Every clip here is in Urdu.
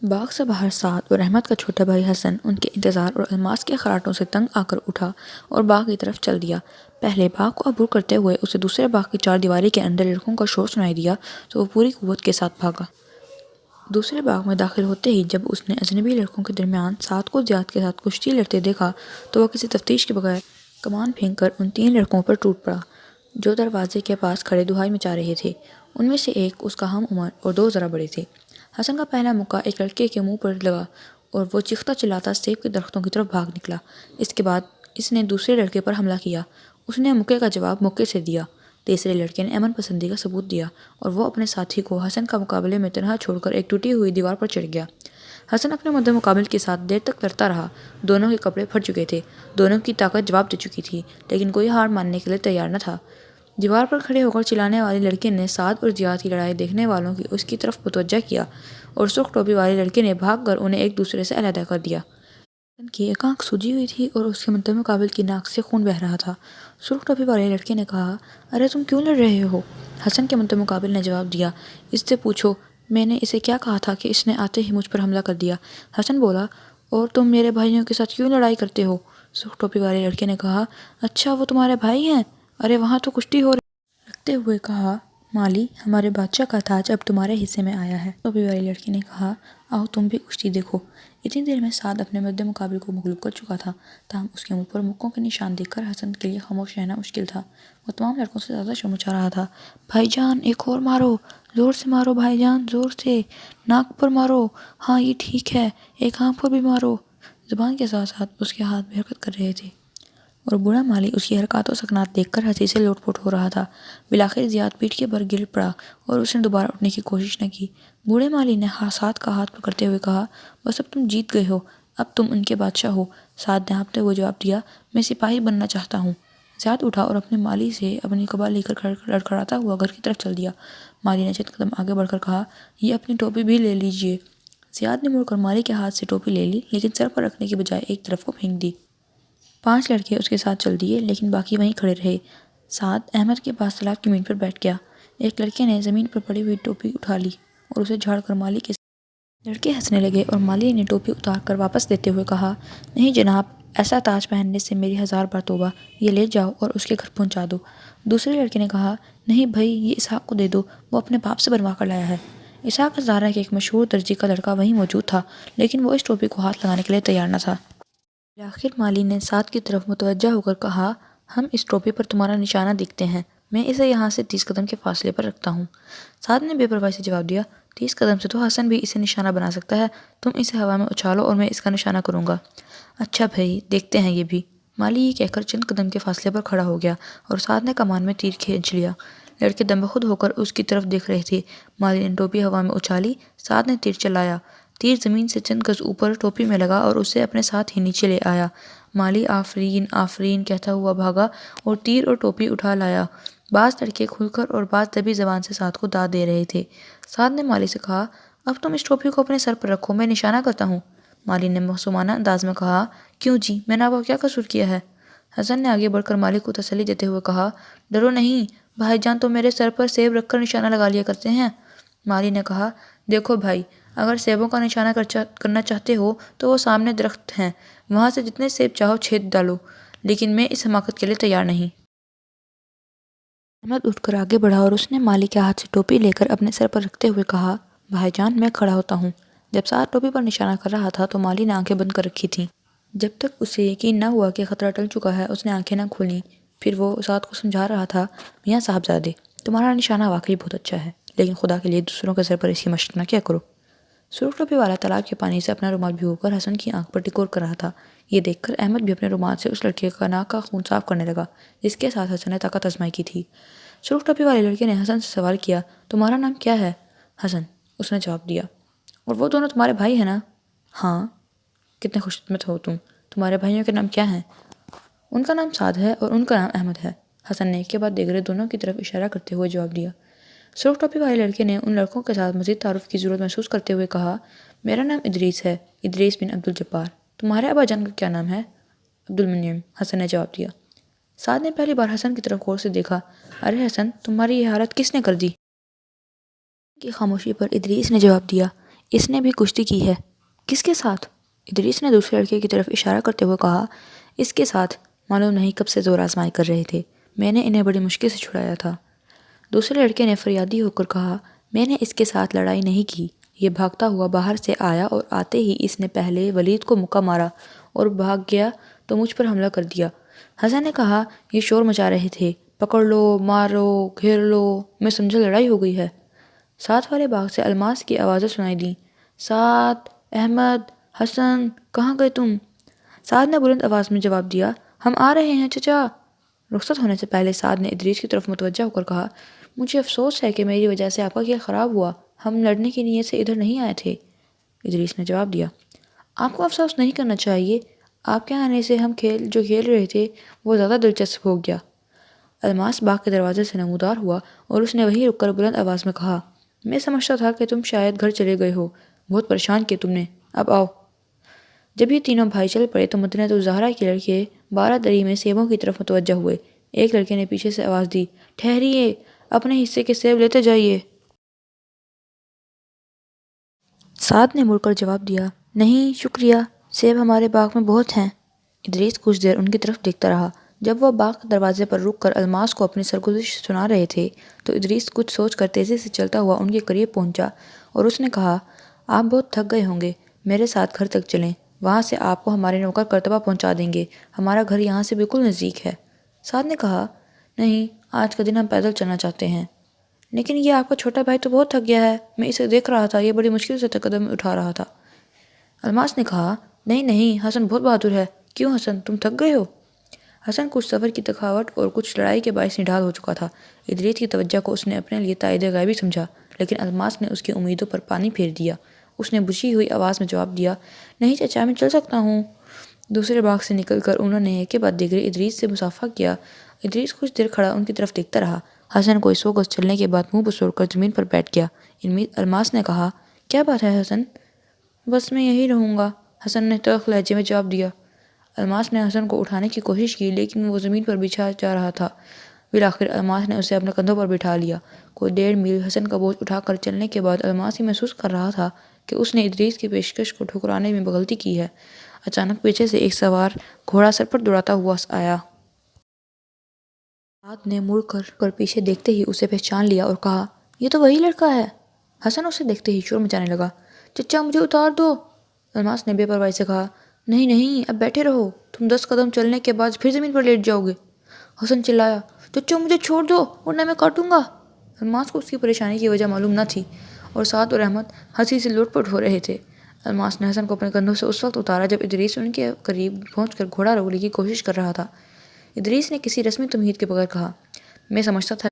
باغ سے باہر سعد اور احمد کا چھوٹا بھائی حسن ان کے انتظار اور الماس کے خراٹوں سے تنگ آ کر اٹھا اور باغ کی طرف چل دیا۔ پہلے باغ کو عبور کرتے ہوئے اسے دوسرے باغ کی چار دیواری کے اندر لڑکوں کا شور سنائی دیا تو وہ پوری قوت کے ساتھ بھاگا۔ دوسرے باغ میں داخل ہوتے ہی جب اس نے اجنبی لڑکوں کے درمیان سعد کو زیاد کے ساتھ کشتی لڑتے دیکھا تو وہ کسی تفتیش کے بغیر کمان پھینک کر ان تین لڑکوں پر ٹوٹ پڑا جو دروازے کے پاس کھڑے دہائی مچا رہے تھے۔ ان میں سے ایک اس کا ہم عمر اور دو ذرا بڑے تھے۔ حسن کا پہلا مکہ ایک لڑکے کے منہ پر لگا اور وہ چیختا چلاتا سیب کے درختوں کی طرف بھاگ نکلا۔ اس کے بعد اس نے دوسرے لڑکے پر حملہ کیا۔ اس نے مکے کا جواب مکے سے دیا۔ تیسرے لڑکے نے امن پسندی کا ثبوت دیا اور وہ اپنے ساتھی کو حسن کا مقابلے میں تنہا چھوڑ کر ایک ٹوٹی ہوئی دیوار پر چڑھ گیا۔ حسن اپنے مد مقابل کے ساتھ دیر تک لڑتا رہا۔ دونوں کے کپڑے پھٹ چکے تھے، دونوں کی طاقت جواب دے چکی تھی، لیکن کوئی ہار ماننے کے لیے تیار نہ تھا۔ دیوار پر کھڑے ہو کر چلانے والے لڑکے نے سعد اور زیاد کی لڑائی دیکھنے والوں کی اس کی طرف متوجہ کیا اور سرخ ٹوپی والے لڑکے نے بھاگ کر انہیں ایک دوسرے سے علیحدہ کر دیا۔ حسن کی ایک آنکھ سوجی ہوئی تھی اور اس کے مد مقابل کی ناک سے خون بہہ رہا تھا۔ سرخ ٹوپی والے لڑکے نے کہا، ارے تم کیوں لڑ رہے ہو؟ حسن کے مد مقابل نے جواب دیا، اس سے پوچھو میں نے اسے کیا کہا تھا کہ اس نے آتے ہی مجھ پر حملہ کر دیا۔ حسن بولا، اور تم میرے بھائیوں کے ساتھ کیوں لڑائی کرتے ہو؟ سرخ ٹوپی والے لڑکے نے کہا، اچھا وہ تمہارے بھائی ہیں؟ ارے وہاں تو کشتی ہو رہی۔ رکھتے ہوئے کہا، مالی ہمارے بادشاہ کا تاج اب تمہارے حصے میں آیا ہے۔ ٹوپی والے لڑکے نے کہا، آؤ تم بھی کشتی دیکھو۔ اتنی دیر میں سعد اپنے مد مقابل کو مغلوب کر چکا تھا، تاہم اس کے منہ پر مکوں کے نشان دیکھ کر حسن کے لیے خاموش رہنا مشکل تھا۔ وہ تمام لڑکوں سے زیادہ شور مچا رہا تھا، بھائی جان ایک اور مارو، زور سے مارو بھائی جان، زور سے، ناک پر مارو، ہاں یہ ٹھیک ہے، ایک آنکھ پر بھی مارو۔ زبان کے ساتھ ساتھ اس کے ہاتھ بھی حرکت کر رہے تھے اور بوڑھا مالی اس کی حرکات و سکنات دیکھ کر ہنسی سے لوٹ پوٹ ہو رہا تھا۔ بالآخر زیاد پیٹھ کے بل گر پڑا اور اس نے دوبارہ اٹھنے کی کوشش نہ کی۔ بوڑھے مالی نے سعد کا ہاتھ پکڑتے ہوئے کہا، بس اب تم جیت گئے ہو، اب تم ان کے بادشاہ ہو۔ سعد نے ہانپتے ہوئے جواب دیا، میں سپاہی بننا چاہتا ہوں۔ زیاد اٹھا اور اپنے مالی سے اپنی قبا لے کر لڑکھڑاتا ہوا گھر کی طرف چل دیا۔ مالی نے چند قدم آگے بڑھ کر کہا، یہ اپنی ٹوپی بھی لے لیجئے۔ زیاد نے مڑ کر مالی کے ہاتھ سے ٹوپی لے لی، لیکن سر پر رکھنے کی بجائے ایک طرف کو پھینک دی۔ 5 لڑکے اس کے ساتھ چل دیے، لیکن باقی وہیں کھڑے رہے۔ سعد احمد کے پاس تالاب کی مین پر بیٹھ گیا۔ ایک لڑکے نے زمین پر پڑی ہوئی ٹوپی اٹھا لی اور اسے جھاڑ کر مالی کے لڑکے ہنسنے لگے اور مالی نے ٹوپی اتار کر واپس دیتے ہوئے کہا، نہیں جناب، ایسا تاج پہننے سے میری 1000 بار توبہ، یہ لے جاؤ اور اس کے گھر پہنچا دو۔ دوسرے لڑکے نے کہا، نہیں بھائی یہ اسحاق کو دے دو، وہ اپنے باپ سے بنوا کر لایا ہے۔ اسحاق ہزارہ کے ایک مشہور درزی کا لڑکا وہیں موجود تھا، لیکن وہ اس ٹوپی کو ہاتھ لگانے کے لیے تیار نہ تھا۔ بالآخر مالی نے سعد کی طرف متوجہ ہو کر کہا، ہم اس ٹوپی پر تمہارا نشانہ دیکھتے ہیں، میں اسے یہاں سے 30 قدم کے فاصلے پر رکھتا ہوں۔ سعد نے بے پرواہی سے جواب دیا، 30 قدم سے تو حسن بھی اسے نشانہ بنا سکتا ہے، تم اسے ہوا میں اچھالو اور میں اس کا نشانہ کروں گا۔ اچھا بھائی دیکھتے ہیں یہ بھی۔ مالی یہ کہہ کر چند قدم کے فاصلے پر کھڑا ہو گیا اور سعد نے کمان میں تیر کھینچ لیا۔ لڑکے دم بخود ہو کر اس کی طرف دیکھ رہے تھے۔ مالی نے ٹوپی ہوا میں اچھالی، سعد نے تیر چلایا، تیر زمین سے چند گز اوپر ٹوپی میں لگا اور اسے اپنے ساتھ ہی نیچے لے آیا۔ مالی آفرین آفرین کہتا ہوا بھاگا اور تیر اور ٹوپی اٹھا لایا۔ بعض لڑکے کھل کر اور بعض دبی زبان سے سعد کو داد دے رہے تھے۔ سعد نے مالی سے کہا، اب تم اس ٹوپی کو اپنے سر پر رکھو، میں نشانہ کرتا ہوں۔ مالی نے معصومانہ انداز میں کہا، کیوں جی، میں نے آپ کو کیا قصور کیا ہے؟ حسن نے آگے بڑھ کر مالی کو تسلی دیتے ہوئے کہا، ڈرو نہیں، بھائی جان تو میرے سر پر سیب رکھ کر نشانہ لگا لیا کرتے ہیں۔ مالی نے کہا، دیکھو بھائی، اگر سیبوں کا نشانہ کرنا چاہتے ہو تو وہ سامنے درخت ہیں، وہاں سے جتنے سیب چاہو چھید ڈالو، لیکن میں اس حماقت کے لیے تیار نہیں۔ احمد اٹھ کر آگے بڑھا اور اس نے مالی کے ہاتھ سے ٹوپی لے کر اپنے سر پر رکھتے ہوئے کہا، بھائی جان میں کھڑا ہوتا ہوں۔ جب سعد ٹوپی پر نشانہ کر رہا تھا تو مالی نے آنکھیں بند کر رکھی تھیں۔ جب تک اسے یقین نہ ہوا کہ خطرہ ٹل چکا ہے اس نے آنکھیں نہ کھولیں۔ پھر وہ سعد کو سمجھا رہا تھا، میاں صاحبزادے، تمہارا نشانہ واقعی بہت اچھا ہے، لیکن خدا کے لیے دوسروں کے سر پر اس کی مشق نہ کیا کرو۔ سرخ ٹوپی والا تالاب کے پانی سے اپنا رومال بھگو کر حسن کی آنکھ پر ٹکور کر رہا تھا۔ یہ دیکھ کر احمد بھی اپنے رومال سے اس لڑکے کا ناک کا خون صاف کرنے لگا جس کے ساتھ حسن نے طاقت آزمائی کی تھی۔ سرخ ٹوپی والے لڑکے نے حسن سے سوال کیا، تمہارا نام کیا ہے؟ حسن، اس نے جواب دیا۔ اور وہ دونوں تمہارے بھائی ہیں نا؟ ہاں۔ کتنے خوش قسمت ہو تم، تمہارے بھائیوں کے نام کیا ہیں؟ ان کا نام سعد ہے اور ان کا نام احمد ہے، حسن نے ایک کے بعد دیگرے دونوں کی طرف اشارہ کرتے ہوئے جواب دیا۔ سرخ ٹوپی والے لڑکے نے ان لڑکوں کے ساتھ مزید تعارف کی ضرورت محسوس کرتے ہوئے کہا، میرا نام ادریس ہے، ادریس بن عبدالجبار۔ تمہارے ابا جان کا کیا نام ہے؟ عبدالمنعم، حسن نے جواب دیا۔ سعد نے پہلی بار حسن کی طرف غور سے دیکھا، ارے حسن، تمہاری یہ حالت کس نے کر دی؟ کی خاموشی پر ادریس نے جواب دیا، اس نے بھی کشتی کی ہے۔ کس کے ساتھ؟ ادریس نے دوسرے لڑکے کی طرف اشارہ کرتے ہوئے کہا، اس کے ساتھ، معلوم نہیں کب سے زور آزمائی کر رہے تھے، میں نے انہیں بڑی مشکل سے چھڑایا تھا۔ دوسرے لڑکے نے فریادی ہو کر کہا، میں نے اس کے ساتھ لڑائی نہیں کی، یہ بھاگتا ہوا باہر سے آیا اور آتے ہی اس نے پہلے ولید کو مکہ مارا اور بھاگ گیا تو مجھ پر حملہ کر دیا۔ حسن نے کہا، یہ شور مچا رہے تھے، پکڑ لو، مارو، گھیر لو، میں سمجھا لڑائی ہو گئی ہے۔ ساتھ والے باغ سے الماس کی آوازیں سنائی دیں، سعد، احمد، حسن، کہاں گئے تم؟ سعد نے بلند آواز میں جواب دیا، ہم آ رہے ہیں چچا۔ رخصت ہونے سے پہلے سعد نے ادریس کی طرف متوجہ ہو کر کہا، مجھے افسوس ہے کہ میری وجہ سے آپ کا کھیل خراب ہوا، ہم لڑنے کی نیت سے ادھر نہیں آئے تھے۔ ادریس نے جواب دیا، آپ کو افسوس نہیں کرنا چاہیے، آپ کے آنے سے ہم جو کھیل رہے تھے وہ زیادہ دلچسپ ہو گیا۔ الماس باغ کے دروازے سے نمودار ہوا اور اس نے وہیں رک کر بلند آواز میں کہا، میں سمجھتا تھا کہ تم شاید گھر چلے گئے ہو، بہت پریشان کیا تم نے، اب آؤ۔ جب یہ تینوں بھائی چل پڑے تو مدینہ الزہرا کے لڑکے بارہ دری میں سیبوں کی طرف متوجہ ہوئے۔ ایک لڑکے نے پیچھے سے آواز دی، ٹھہریے، اپنے حصے کے سیب لیتے جائیے۔ سعد نے مڑ کر جواب دیا، نہیں شکریہ، سیب ہمارے باغ میں بہت ہیں۔ ادریس کچھ دیر ان کی طرف دیکھتا رہا۔ جب وہ باغ کے دروازے پر رک کر الماس کو اپنی سرگزشت سنا رہے تھے تو ادریس کچھ سوچ کر تیزی سے چلتا ہوا ان کے قریب پہنچا اور اس نے کہا، آپ بہت تھک گئے ہوں گے، میرے ساتھ گھر تک چلیں، وہاں سے آپ کو ہمارے نوکر کرتبہ پہنچا دیں گے، ہمارا گھر یہاں سے بالکل نزدیک ہے۔ سعد نے کہا، نہیں، آج کا دن ہم پیدل چلنا چاہتے ہیں۔ لیکن یہ آپ کا چھوٹا بھائی تو بہت تھک گیا ہے، میں اسے دیکھ رہا تھا، یہ بڑی مشکل سے قدم اٹھا رہا تھا۔ الماس نے کہا، نہیں نہیں، حسن بہت بہادر ہے۔ کیوں حسن، تم تھک گئے ہو؟ حسن کچھ سفر کی تھکاوٹ اور کچھ لڑائی کے باعث نڈھال ہو چکا تھا۔ ادریس کی توجہ کو اس نے اپنے لیے تائید غیبی سمجھا، لیکن الماس نے اس کی امیدوں پر پانی پھیر دیا۔ اس نے بجھی ہوئی آواز میں جواب دیا، نہیں چچا، میں چل سکتا ہوں۔ دوسرے باغ سے نکل کر انہوں نے ایک کے بعد دیگر ادریس سے مصافحہ کیا۔ ادریس کچھ دیر کھڑا ان کی طرف دیکھتا رہا۔ حسن کو 100 گز چلنے کے بعد منہ بسوڑ کر زمین پر بیٹھ گیا۔ الماس نے کہا، کیا بات ہے حسن؟ بس میں یہی رہوں گا، حسن نے تلخ لہجے میں جواب دیا۔ الماس نے حسن کو اٹھانے کی کوشش کی لیکن وہ زمین پر بچھا جا رہا تھا۔ بالآخر الماس نے اسے اپنے کندھوں پر بٹھا لیا۔ کوئی 1.5 میل حسن کا بوجھ اٹھا کر چلنے کے بعد الماس ہی محسوس کر رہا تھا کہ اس نے ادریس کی پیشکش کو ٹھکرانے میں غلطی کی ہے۔ اچانک پیچھے سے ایک سوار گھوڑا سر پر دوڑاتا ہوا آیا۔ سعد نے مڑ کر پیچھے دیکھتے ہی اسے پہچان لیا اور کہا، یہ تو وہی لڑکا ہے۔ حسن اسے دیکھتے ہی شور مچانے لگا، چچا مجھے اتار دو۔ الماس نے بے پرواہی سے کہا، نہیں نہیں، اب بیٹھے رہو، تم 10 قدم چلنے کے بعد پھر زمین پر لیٹ جاؤ گے۔ حسن چلایا، چچا مجھے چھوڑ دو ورنہ میں کاٹوں گا۔ الماس کو اس کی پریشانی کی وجہ معلوم نہ تھی اور سعد اور احمد ہنسی سے لوٹ پوٹ ہو رہے تھے۔ الماس نے حسن کو اپنے کندھوں سے اس وقت اتارا جب ادریس ان کے قریب پہنچ کر گھوڑا روکنے کی کوشش کر رہا تھا۔ ادریس نے کسی رسمی تمہید کے بغیر کہا، میں سمجھتا تھا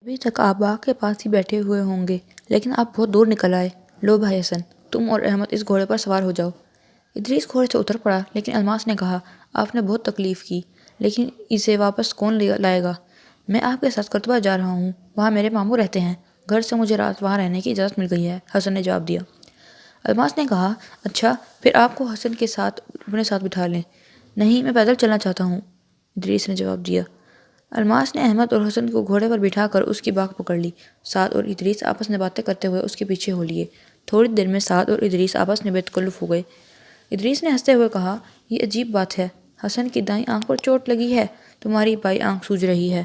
ابھی تک آپ باغ کے پاس ہی بیٹھے ہوئے ہوں گے، لیکن آپ بہت دور نکل آئے۔ لو بھائی حسن، تم اور احمد اس گھوڑے پر سوار ہو جاؤ۔ ادریس گھوڑے سے اتر پڑا لیکن الماس نے کہا، آپ نے بہت تکلیف کی، لیکن اسے واپس کون لائے گا؟ میں آپ کے ساتھ کرتبہ جا رہا ہوں، وہاں میرے ماموں رہتے ہیں، گھر سے مجھے رات وہاں رہنے کی اجازت مل گئی ہے۔ حسن نے جواب دیا۔ الماس نے کہا، اچھا پھر آپ کو حسن کے ساتھ اپنے ساتھ بٹھا لیں۔ نہیں، میں پیدل چلنا چاہتا ہوں، ادریس نے جواب دیا۔ الماس نے احمد اور حسن کو گھوڑے پر بٹھا کر اس کی باگ پکڑ لی۔ سعد اور ادریس آپس میں باتیں کرتے ہوئے اس کے پیچھے ہو لیے۔ تھوڑی دیر میں سعد اور ادریس آپس میں بے تکلف ہو گئے۔ ادریس نے ہنستے ہوئے کہا، یہ عجیب بات ہے، حسن کی دائیں آنکھ پر چوٹ لگی ہے، تمہاری بائیں آنکھ سوج رہی ہے،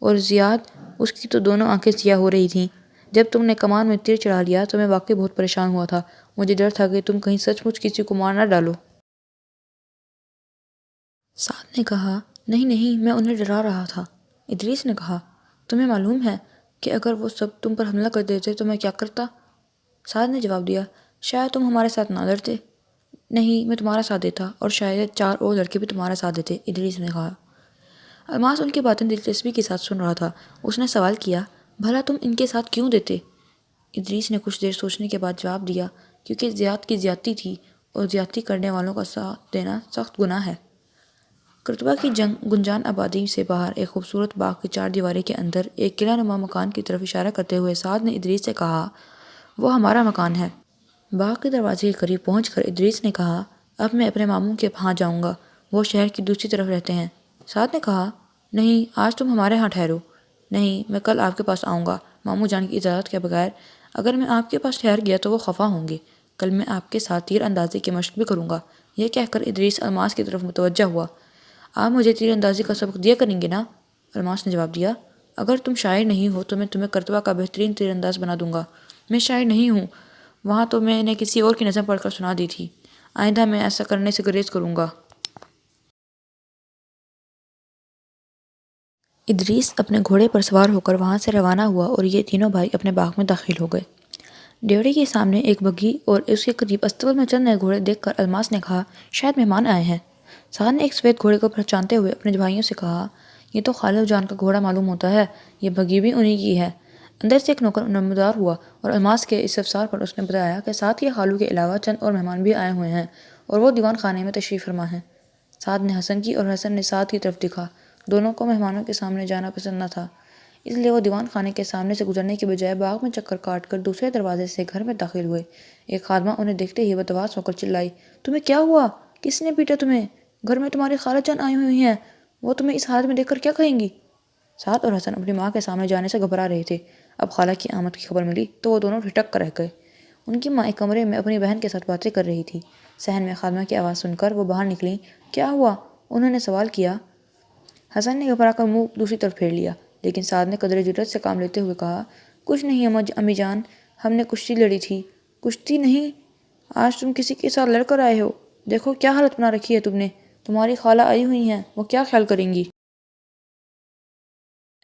اور زیاد، اس کی تو دونوں آنکھیں سیاہ ہو رہی تھیں۔ جب تم نے کمان میں تیر چڑھا لیا تو میں واقعی بہت پریشان ہوا تھا، مجھے ڈر تھا کہ تم کہیں سچ مچ کسی کو مار نہ ڈالو۔ سعد نے کہا، نہیں نہیں، میں انہیں ڈرا رہا تھا۔ ادریس نے کہا، تمہیں معلوم ہے کہ اگر وہ سب تم پر حملہ کر دیتے تو میں کیا کرتا؟ سعد نے جواب دیا، شاید تم ہمارے ساتھ نہ لڑتے۔ نہیں، میں تمہارا ساتھ دیتا اور شاید 4 اور لڑکے بھی تمہارا ساتھ دیتے، ادریس نے کہا۔ الماس ان کی باتیں دلچسپی کے ساتھ سن رہا تھا۔ اس نے سوال کیا، بھلا تم ان کے ساتھ کیوں دیتے؟ ادریس نے کچھ دیر سوچنے کے بعد جواب دیا، کیونکہ زیاد کی زیادتی تھی اور زیادتی کرنے والوں کا ساتھ دینا سخت گناہ ہے۔ کرتبہ کی گنجان آبادی سے باہر ایک خوبصورت باغ کی 4 دیواری کے اندر ایک قلعہ نما مکان کی طرف اشارہ کرتے ہوئے سعد نے ادریس سے کہا، وہ ہمارا مکان ہے۔ باغ کے دروازے کے قریب پہنچ کر ادریس نے کہا، اب میں اپنے ماموں کے ہاں جاؤں گا، وہ شہر کی دوسری طرف رہتے ہیں۔ سعد نے کہا، نہیں، آج تم ہمارے ہاں ٹھہرو۔ نہیں، میں کل آپ کے پاس آؤں گا، ماموں جان کی اجازت کے بغیر۔ اگر میں آپ کے پاس ٹھہر گیا تو وہ خفا ہوں گے۔ کل میں آپ کے ساتھ تیر اندازی کی مشق بھی کروں گا۔ یہ کہہ کر ادریس الماس کی طرف متوجہ ہوا۔ آپ مجھے تیر اندازی کا سبق دیا کریں گے نا؟ الماس نے جواب دیا۔ اگر تم شاعر نہیں ہو تو میں تمہیں کرتبہ کا بہترین تیر انداز بنا دوں گا۔ میں شاعر نہیں ہوں، وہاں تو میں نے کسی اور کی نظم پڑھ کر سنا دی تھی۔ آئندہ میں ایسا کرنے سے گریز کروں گا۔ ادریس اپنے گھوڑے پر سوار ہو کر وہاں سے روانہ ہوا اور یہ تینوں بھائی اپنے باغ میں داخل ہو گئے۔ ڈیوڑی کے سامنے ایک بگھی اور اس کے قریب استبل میں چند نئے گھوڑے دیکھ کر الماس نے کہا، شاید مہمان آئے ہیں۔ سعد نے ایک سفید گھوڑے کو پہچانتے ہوئے اپنے بھائیوں سے کہا، یہ تو خالد جان کا گھوڑا معلوم ہوتا ہے، یہ بگھی بھی انہی کی ہے۔ اندر سے ایک نوکر نمودار ہوا اور الماس کے استفسار پر اس نے بتایا کہ سعد کے خالو کے علاوہ چند اور مہمان بھی آئے ہوئے ہیں اور وہ دیوان خانے میں تشریف فرما ہیں۔ سعد نے حسن کی اور حسن نے سعد کی طرف دیکھا۔ دونوں کو مہمانوں کے سامنے جانا پسند نہ تھا، اس لیے وہ دیوان خانے کے سامنے سے گزرنے کی بجائے باغ میں چکر کاٹ کر دوسرے دروازے سے گھر میں داخل ہوئے۔ ایک خادمہ انہیں دیکھتے ہی بدحواس ہو کر چلائی، تمہیں کیا ہوا؟ کس نے پیٹا تمہیں؟ گھر میں تمہاری خالہ جان آئی ہوئی ہیں، وہ تمہیں اس حالت میں دیکھ کر کیا کہیں گی؟ سعد اور حسن اپنی ماں کے سامنے جانے سے گھبرا رہے تھے۔ اب خالہ کی آمد کی خبر ملی تو وہ دونوں ٹھٹک کر رہ گئے۔ ان کی ماں ایک کمرے میں اپنی بہن کے ساتھ باتیں کر رہی تھی۔ صحن میں خادمہ کی آواز سن کر وہ باہر نکلیں۔ کیا ہوا؟ انہوں نے سوال کیا۔ حسن نے گھبرا کر منہ دوسری طرف پھیر لیا، لیکن سعد نے قدرے جرأت سے کام لیتے ہوئے کہا، کچھ نہیں امی جان، ہم نے کشتی لڑی تھی۔ کشتی نہیں؟ آج تم کسی کے ساتھ لڑ کر آئے ہو؟ دیکھو کیا حالت بنا رکھی ہے تم نے، تمہاری خالہ آئی ہوئی ہیں، وہ کیا خیال کریں گی؟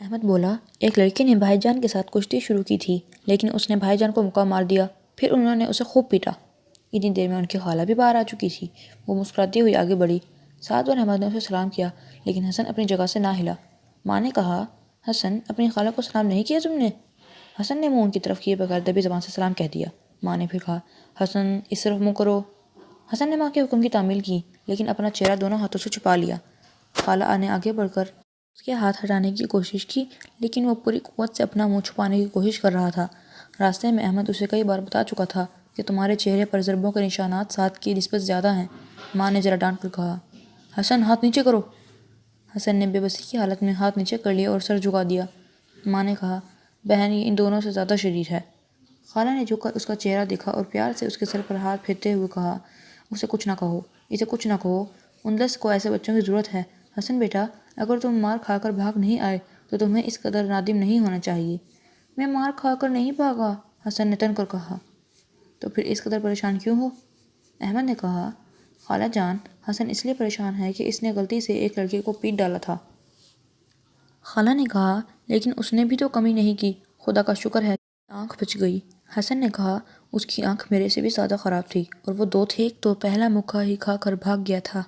احمد بولا، ایک لڑکے نے بھائی جان کے ساتھ کشتی شروع کی تھی، لیکن اس نے بھائی جان کو مکہ مار دیا، پھر انہوں نے اسے خوب پیٹا۔ اتنی دیر میں ان کی خالہ بھی باہر آ چکی تھی۔ وہ مسکراتی ہوئی آگے بڑھی۔ سعد اور احمد نے اسے سلام کیا، لیکن حسن اپنی جگہ سے نہ ہلا۔ ماں نے کہا، حسن اپنی خالہ کو سلام نہیں کیا تم نے؟ حسن نے منہ ان کی طرف کیے بغیر دبی زبان سے سلام کہہ دیا۔ ماں نے پھر کہا، حسن اس طرف منہ کرو۔ حسن نے ماں کے حکم کی تعمیل کی، لیکن اپنا چہرہ دونوں ہاتھوں سے چھپا لیا۔ خالہ نے آگے بڑھ کر اس کے ہاتھ ہٹانے کی کوشش کی، لیکن وہ پوری قوت سے اپنا منہ چھپانے کی کوشش کر رہا تھا۔ راستے میں احمد اسے کئی بار بتا چکا تھا کہ تمہارے چہرے پر ضربوں کے نشانات سعد کی نسبت زیادہ ہیں۔ ماں نے ذرا ڈانٹ کر کہا، حسن ہاتھ نیچے کرو۔ حسن نے بے بسی کی حالت میں ہاتھ نیچے کر لیا اور سر جھکا دیا۔ ماں نے کہا، بہن یہ ان دونوں سے زیادہ شریر ہے۔ خالہ نے جھک کر اس کا چہرہ دیکھا اور پیار سے اس کے سر پر ہاتھ پھیرتے ہوئے کہا، اسے کچھ نہ کہو، اسے کچھ نہ کہو، اندلس کو ایسے بچوں کی ضرورت ہے۔ حسن بیٹا، اگر تم مار کھا کر بھاگ نہیں آئے تو تمہیں اس قدر نادم نہیں ہونا چاہیے۔ میں مار کھا کر نہیں بھاگا، حسن نے تن کر کہا۔ تو پھر اس قدر پریشان کیوں ہو؟ احمد نے کہا، خالہ جان، حسن اس لیے پریشان ہے کہ اس نے غلطی سے ایک لڑکے کو پیٹ ڈالا تھا۔ خالہ نے کہا، لیکن اس نے بھی تو کمی نہیں کی، خدا کا شکر ہے کہ آنکھ بچ گئی۔ حسن نے کہا، اس کی آنکھ میرے سے بھی زیادہ خراب تھی، اور وہ دو تھے تو پہلا مکہ ہی کھا کر بھاگ گیا تھا۔